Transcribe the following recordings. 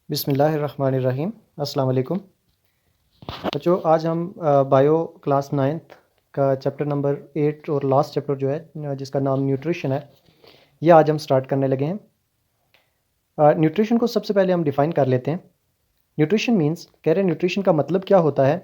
बिस्मिल्लाहिर्रहमानिर्रहीम। अस्सलाम वालेकुम बच्चों, आज हम बायो क्लास 9th का चैप्टर नंबर 8 और लास्ट चैप्टर जो है जिसका नाम न्यूट्रिशन है, ये आज हम स्टार्ट करने लगे हैं। न्यूट्रिशन को सबसे पहले हम डिफ़ाइन कर लेते हैं। न्यूट्रिशन मीन्स कह रहे हैं न्यूट्रिशन का मतलब क्या होता है।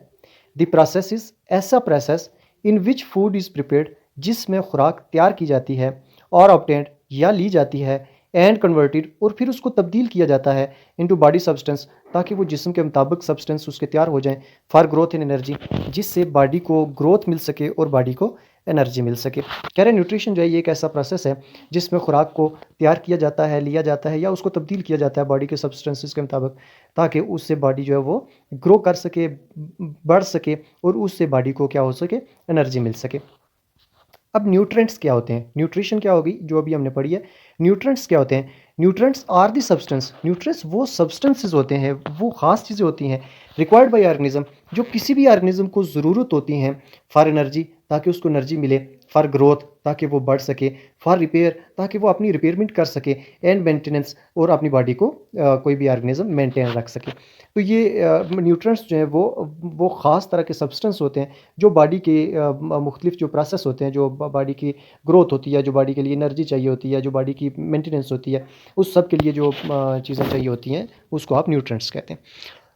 द प्रोसेस इज़ ऐसा process in which food is prepared, जिसमें खुराक तैयार की जाती है और ऑब्टेंड या ली जाती है एंड कन्वर्टेड, और फिर उसको तब्दील किया जाता है इनटू बॉडी सब्सटेंस, ताकि वो जिस्म के मुताबिक सब्सटेंस उसके तैयार हो जाएं फॉर ग्रोथ इन एनर्जी, जिससे बॉडी को ग्रोथ मिल सके और बॉडी को एनर्जी मिल सके। कह रहे हैं न्यूट्रिशन जो है ये एक ऐसा प्रोसेस है जिसमें खुराक को तैयार किया जाता है, लिया जाता है या उसको तब्दील किया जाता है बॉडी के सब्सटेंसेस के मुताबिक, ताकि उससे बॉडी जो है वो ग्रो कर सके, बढ़ सके और उससे बॉडी को क्या हो सके, एनर्जी मिल सके। अब न्यूट्रेंट्स क्या होते हैं, न्यूट्रिशन क्या होगी जो अभी हमने पढ़ी है। न्यूट्रेंट्स क्या होते हैं? Nutrients are the substance, nutrients वो सब्सटेंसेस होते हैं, वो ख़ास चीज़ें होती हैं रिक्वायर्ड बाय ऑर्गेनिज्म, जो किसी भी ऑर्गेनिज्म को ज़रूरत होती हैं फॉर एनर्जी, ताकि उसको एनर्जी मिले, फॉर ग्रोथ ताकि वो बढ़ सके, फॉर रिपेयर ताकि वो अपनी रिपेयरमेंट कर सके, एंड मेंटेनेंस और अपनी बॉडी को कोई भी ऑर्गेनिज्म मेंटेन रख सके। तो ये न्यूट्रेंट्स जो हैं वो ख़ास तरह के सब्सटेंस होते हैं जो बॉडी के मुख्तलिफ जो प्रोसेस होते हैं, जो बॉडी की ग्रोथ होती है, जो बॉडी के लिए एनर्जी चाहिए होती है, जो बॉडी की मेंटेनेंस होती है, उस सब के लिए जो चीज़ें चाहिए होती हैं उसको आप न्यूट्रेंट्स कहते हैं।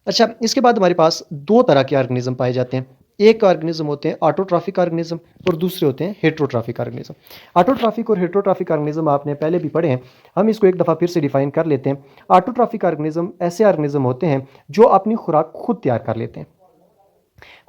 अच्छा, इसके बाद हमारे पास दो तरह के ऑर्गेनिज्म पाए जाते हैं। एक ऑर्गेनिज्म होते हैं ऑटोट्रॉफिक ऑर्गेनिज्म और दूसरे होते हैं हेट्रोट्रॉफिक ऑर्गेनिज्म। ऑटोट्रॉफिक और हेट्रोट्रॉफिक ऑर्गेनिज्म आपने पहले भी पढ़े हैं, हम इसको एक दफ़ा फिर से डिफाइन कर लेते हैं। ऑटोट्रॉफिक ऑर्गेनिज्म ऐसे ऑर्गेनिज्म होते हैं जो अपनी खुराक खुद तैयार कर लेते हैं,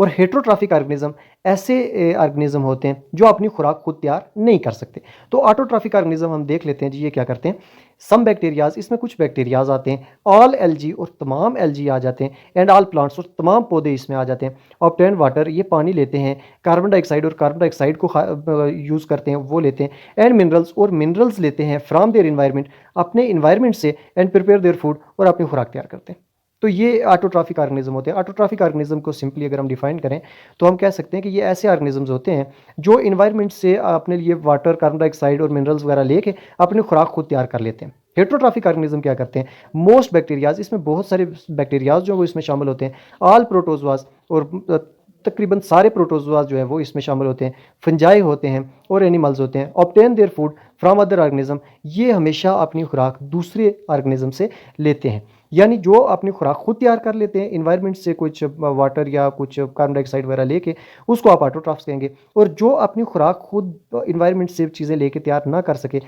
और हेट्रोट्रॉफिक ऑर्गेनिज्म ऐसे ऑर्गेनिज्म होते हैं जो अपनी खुराक खुद तैयार नहीं कर सकते। तो ऑटोट्रॉफिक ऑर्गेनिज्म हम देख लेते हैं जी, ये क्या करते हैं। सम बैक्टीरियाज, इसमें कुछ बैक्टीरियाज आते हैं, ऑल एलजी और तमाम एलजी आ जाते हैं, एंड ऑल प्लांट्स और तमाम पौधे इसमें आ जाते हैं। ऑब्टेन वाटर, ये पानी लेते हैं, कार्बन डाइऑक्साइड और कार्बन डाइऑक्साइड को यूज़ करते हैं, वो लेते हैं, एंड मिनरल्स और मिनरल्स लेते हैं फ्राम देयर इन्वायरमेंट, अपने इन्वायरमेंट से, एंड प्रिपेयर देयर फूड और अपनी खुराक तैयार करते हैं। तो ये ऑटोट्रॉफिक ऑर्गेनिज्म होते हैं। ऑटोट्रॉफिक ऑर्गेनिज्म को सिंपली अगर हम डिफाइन करें तो हम कह सकते हैं कि ये ऐसे ऑर्गेनिजम्स होते हैं जो इन्वायरमेंट से अपने लिए वाटर, कार्बन डाइऑक्साइड और मिनरल्स वगैरह लेके अपनी खुराक खुद तैयार कर लेते हैं। हेट्रोट्रॉफिक ऑर्गेनिज्म क्या करते हैं? मोस्ट बैक्टीरियाज, इसमें बहुत सारे बैक्टीरियाज जो वो इसमें शामिल होते हैं, ऑल प्रोटोजोआज, और तकरीबन सारे प्रोटोजोआज जो है वो इसमें शामिल होते हैं, फंजाई होते हैं और एनिमल्स होते हैं। Obtain their food from other organism, ये हमेशा अपनी खुराक दूसरे ऑर्गेनिज्म से लेते हैं, यानी जो अपनी खुराक खुद तैयार कर लेते हैं इन्वायरमेंट से, कुछ वाटर या कुछ कार्बन डाइऑक्साइड वगैरह लेके, उसको आप ऑटोट्रॉफ्स कहेंगे। और जो अपनी खुराक खुद इन्वायरमेंट से चीज़ें लेके तैयार ना कर सके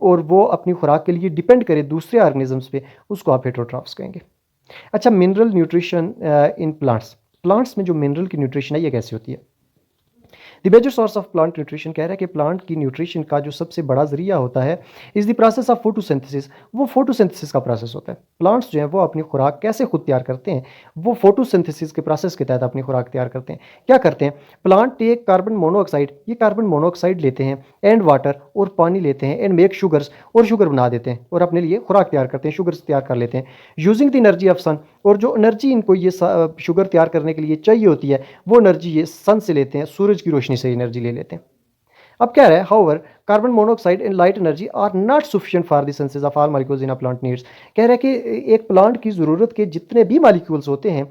और वो अपनी खुराक के लिए डिपेंड करे दूसरे ऑर्गेनिजम्स पे, उसको आप हेट्रोट्रॉफ्स कहेंगे। अच्छा, mineral nutrition in plants, plants में जो मिनरल की न्यूट्रिशन है ये कैसे होती है? The major source of plant nutrition कह रहा है कि प्लांट की न्यूट्रिशन का जो सबसे बड़ा जरिया होता है is the process of photosynthesis, वो फोटोसिंथेसिस का प्रोसेस होता है। प्लांट्स जो है वो अपनी खुराक कैसे खुद तैयार करते हैं? वो फोटोसिंथेसिस के प्रोसेस के तहत अपनी खुराक तैयार करते हैं। क्या करते हैं? प्लांट टेक कार्बन मोनोऑक्साइड, ये कार्बन मोनोऑक्साइड लेते हैं, एंड वाटर और पानी लेते हैं, एंड मेक शुगर्स, और शुगर बना देते हैं और अपने लिए खुराक तैयार करते हैं, शुगर्स तैयार कर लेते हैं, यूजिंग द एनर्जी ऑफ सन, और जो एनर्जी इनको ये शुगर तैयार करने के लिए चाहिए होती है वो एनर्जी ये सन से लेते हैं, सूरज की रोशनी से एनर्जी ले लेते हैं। अब क्या है, however carbon monoxide and light energy are not sufficient for the synthesis of all molecules in a plant needs. कह रहा है कि एक प्लांट की ज़रूरत के जितने भी मॉलिक्यूल्स होते हैं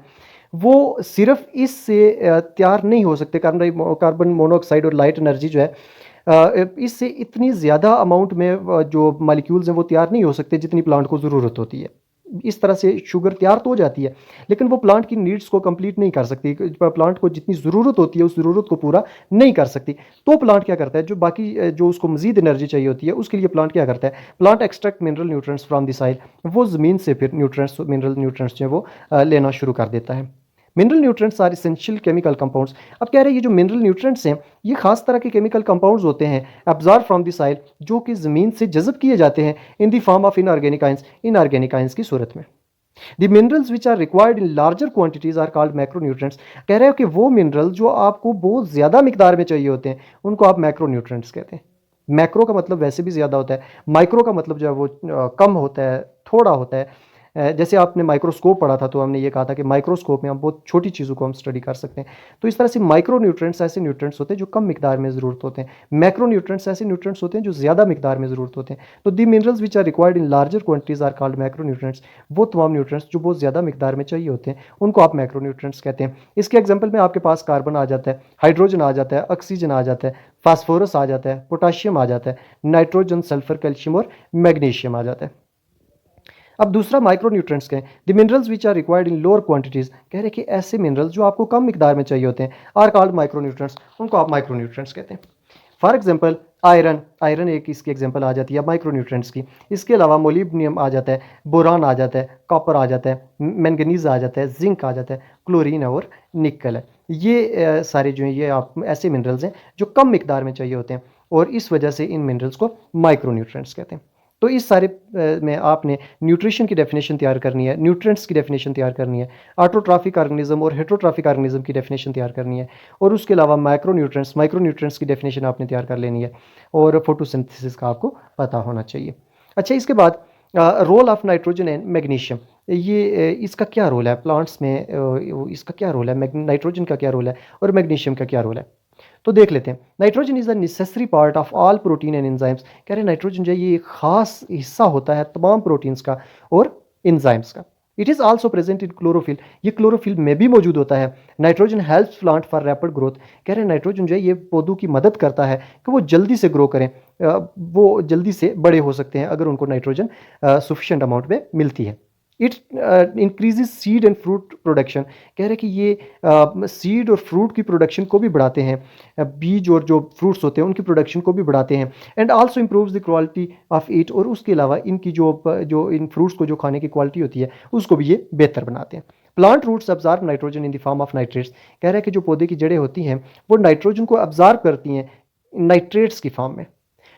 वो सिर्फ इससे तैयार नहीं हो सकते। कार्बन मोनोऑक्साइड और लाइट एनर्जी जो है इससे इतनी ज़्यादा अमाउंट में जो मॉलिक्यूल्स हैं वो तैयार नहीं हो सकते जितनी प्लांट को ज़रूरत होती है। इस तरह से शुगर तैयार तो हो जाती है लेकिन वो प्लांट की नीड्स को कंप्लीट नहीं कर सकती, प्लांट को जितनी ज़रूरत होती है उस ज़रूरत को पूरा नहीं कर सकती। तो प्लांट क्या करता है, जो बाकी जो उसको मजीद एनर्जी चाहिए होती है उसके लिए प्लांट क्या करता है, plant extract mineral nutrients from the soil, वो ज़मीन से फिर न्यूट्रिएंट्स, मिनरल न्यूट्रिएंट्स जो है वो लेना शुरू कर देता है। Mineral nutrients are essential chemical compounds. अब कह रहे हैं ये जो मिनरल न्यूट्रिएंट्स हैं ये खास तरह के केमिकल कंपाउंड्स होते हैं एब्जॉर्ब फ्रॉम द सॉइल, जो कि ज़मीन से जज़ब किए जाते हैं in the form of inorganic ions, inorganic ions की सूरत में। The minerals which are required in larger quantities are called macronutrients. कह रहे हो कि वो मिनरल जो आपको बहुत ज़्यादा मिकदार में चाहिए होते हैं उनको आप मैक्रोन्यूट्रिएंट्स कहते हैं। मैक्रो का मतलब वैसे भी ज़्यादा होता है, माइक्रो का मतलब जो है वो कम होता है, थोड़ा होता है, जैसे आपने माइक्रोस्कोप पढ़ा था तो हमने ये कहा था कि माइक्रोस्कोप में हम बहुत छोटी चीज़ों को हम स्टडी कर सकते हैं। तो इस तरह से माइक्रो न्यूट्रिएंट्स ऐसे न्यूट्रिएंट्स होते हैं जो कम मिकदार में ज़रूरत होते हैं। मैक्रो न्यूट्रिएंट्स ऐसे न्यूट्रिएंट्स होते हैं जो ज़्यादा मिकदार में ज़रूरत होते हैं। तो the minerals which are required in larger quantities are called macro nutrients. वो तमाम न्यूट्रिएंट्स जो बहुत ज़्यादा मिकदार में चाहिए होते हैं उनको आप मैक्रो न्यूट्रिएंट्स कहते हैं। इसके एग्जाम्पल में आपके पास कार्बन आ जाता है, हाइड्रोजन आ जाता है, ऑक्सीजन आ जाता है, फास्फोरस आ जाता है, पोटाशियम आ जाता है, नाइट्रोजन, सल्फर, कैल्शियम और मैग्नीशियम आ जाता है। अब दूसरा माइक्रो न्यूट्रिएंट्स के the minerals which are required in lower quantities, कह रहे कि ऐसे मिनरल्स जो आपको कम मिकदार में चाहिए होते हैं आर कॉल्ड माइक्रो न्यूट्रिएंट्स, उनको आप माइक्रो न्यूट्रिएंट्स कहते हैं। फॉर एग्जाम्पल आयरन, आयरन एक इसकी एग्जाम्पल आ जाती है माइक्रो न्यूट्रिएंट्स की। इसके अलावा मोलिब्डेनम आ जाता है, बोरान आ जाता है, कॉपर आ जाता है, मैंगनीज आ जाता है, जिंक आ जाता है, क्लोरीन और निकल है। ये सारे जो हैं ये आप ऐसे मिनरल्स हैं जो कम मिकदार में चाहिए होते हैं और इस वजह से इन मिनरल्स को माइक्रो न्यूट्रिएंट्स कहते हैं। तो इस सारे में आपने न्यूट्रिशन की डेफिनेशन तैयार करनी है, न्यूट्रिएंट्स की डेफिनेशन तैयार करनी है, ऑटोट्रॉफिक ऑर्गेनिज्म और हेटरोट्रॉफिक ऑर्गेनिज्म की डेफिनेशन तैयार करनी है और उसके अलावा माइक्रो न्यूट्रिएंट्स की डेफिनेशन आपने तैयार कर लेनी है और फोटोसिंथेसिस का आपको पता होना चाहिए। अच्छा, इसके बाद role of nitrogen and magnesium, ये इसका क्या रोल है प्लांट्स में, इसका क्या रोल है, नाइट्रोजन का क्या रोल है और मैग्नीशियम का क्या रोल है, तो देख लेते हैं। Nitrogen is the necessary part of all protein and enzymes, कह रहे हैं नाइट्रोजन जो है ये एक खास हिस्सा होता है तमाम प्रोटीन्स का और एंजाइम्स का। It is also present in chlorophyll, ये क्लोरोफिल में भी मौजूद होता है। Nitrogen helps plant for rapid growth, कह रहे हैं नाइट्रोजन जो है ये पौधों की मदद करता है कि वो जल्दी से ग्रो करें, वो जल्दी से बड़े हो सकते हैं अगर उनको नाइट्रोजन सफिशेंट अमाउंट में मिलती है। It increases seed and fruit production, कह रहे हैं कि ये सीड और फ्रूट की प्रोडक्शन को भी बढ़ाते हैं, बीज और जो फ्रूट्स होते हैं उनकी प्रोडक्शन को भी बढ़ाते हैं। And also improves the quality of it, और उसके अलावा इनकी जो इन फ्रूट्स को जो खाने की क्वालिटी होती है उसको भी ये बेहतर बनाते हैं। Plant roots absorb nitrogen in the form of nitrates, कह रहे हैं कि जो पौधे की जड़ें होती हैं वो नाइट्रोजन को अब्जॉर्ब करती हैं नाइट्रेट्स की फॉर्म में।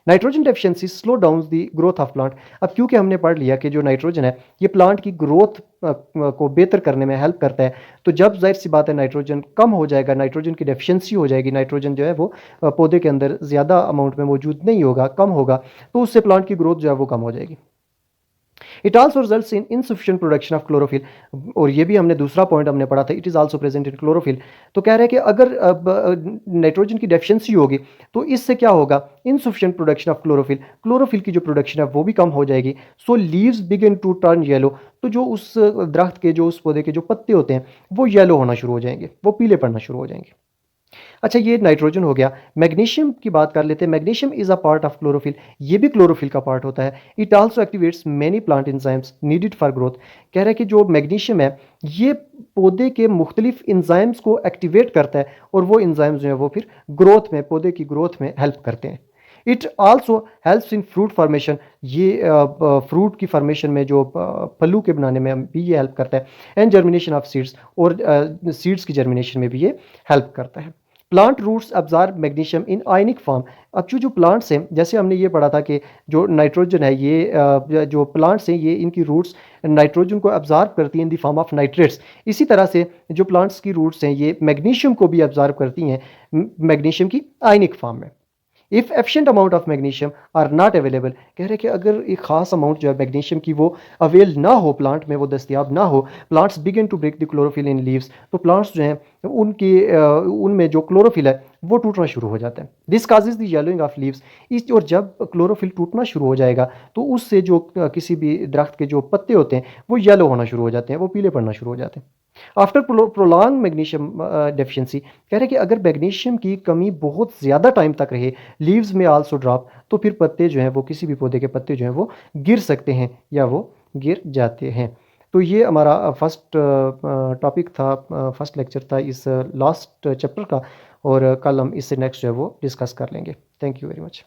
Nitrogen deficiency slow down the growth of plant, अब क्योंकि हमने पढ़ लिया कि जो नाइट्रोजन है ये प्लांट की ग्रोथ को बेहतर करने में हेल्प करता है, तो जब जाहिर सी बात है नाइट्रोजन कम हो जाएगा, नाइट्रोजन की डेफिशिएंसी हो जाएगी, नाइट्रोजन जो है वो पौधे के अंदर ज़्यादा अमाउंट में मौजूद नहीं होगा, कम होगा, तो उससे प्लांट की ग्रोथ जो है वो कम हो जाएगी। It also results in insufficient production of chlorophyll, और ये भी हमने दूसरा पॉइंट हमने पढ़ा था, it is also present in chlorophyll. तो कह रहे हैं कि अगर नाइट्रोजन की डेफिशिएंसी होगी तो इससे क्या होगा, insufficient production of chlorophyll, chlorophyll की जो प्रोडक्शन है वो भी कम हो जाएगी। So leaves begin to turn yellow, तो जो उस दरख्त के, जो उस पौधे के जो पत्ते होते हैं वो येलो होना शुरू हो जाएंगे, वो पीले पड़ना शुरू हो जाएंगे। अच्छा, ये नाइट्रोजन हो गया। मैग्नीशियम की बात कर लेते हैं। Magnesium is a part of chlorophyll, ये भी क्लोरोफिल का पार्ट होता है। It also activates many plant enzymes needed for growth, कह रहे हैं कि जो मैग्नीशियम है ये पौधे के मुख्तलिफ इंजाइम्स को एक्टिवेट करता है और वो इंजाइम्स जो है वो फिर ग्रोथ में, पौधे की ग्रोथ में हेल्प करते हैं। It also helps in fruit formation, ये फ्रूट की फॉर्मेशन में, जो फलू के बनाने में भी ये हेल्प करता है। एंड जर्मिनेशन ऑफ सीड्स, और सीड्स की जर्मिनेशन में भी ये हेल्प करता है। Plant roots absorb magnesium in ionic form, अब जो प्लांट्स हैं, जैसे हमने ये पढ़ा था कि जो नाइट्रोजन है ये जो प्लांट्स हैं ये इनकी रूट्स नाइट्रोजन को अब्जॉर्ब करती हैं in the form of nitrates, इसी तरह से जो प्लांट्स की रूट्स हैं ये मैग्नीशियम को भी अब्जॉर्ब करती हैं मैग्नीशियम की आयनिक फॉर्म में। If efficient amount of magnesium are not available, कह रहे हैं कि अगर एक खास अमाउंट जो है मैग्नीशियम की वो अवेल ना हो, प्लांट में वो दस्तियाब ना हो, plants begin to break the chlorophyll in leaves, तो प्लांट्स जो हैं उनके उनमें जो क्लोरोफिल है वो टूटना शुरू हो जाता है। This causes the yellowing of leaves, इस और जब क्लोरोफिल टूटना शुरू हो जाएगा तो उससे जो किसी भी दरख्त के जो पत्ते होते हैं वो येलो होना शुरू हो जाते हैं, वो पीले पड़ना शुरू हो जाते हैं। आफ्टर प्रोलॉन्ग मैग्नीशियम डेफिशिएंसी, कह रहे हैं कि अगर मैग्नीशियम की कमी बहुत ज़्यादा टाइम तक रहे, लीव्स में आल्सो ड्रॉप, तो फिर पत्ते जो हैं वो, किसी भी पौधे के पत्ते जो हैं वो गिर सकते हैं या वो गिर जाते हैं। तो ये हमारा फर्स्ट टॉपिक था, फर्स्ट लेक्चर था इस लास्ट चैप्टर का, और कल हम इससे नेक्स्ट जो है वो डिस्कस कर लेंगे। Thank you very much.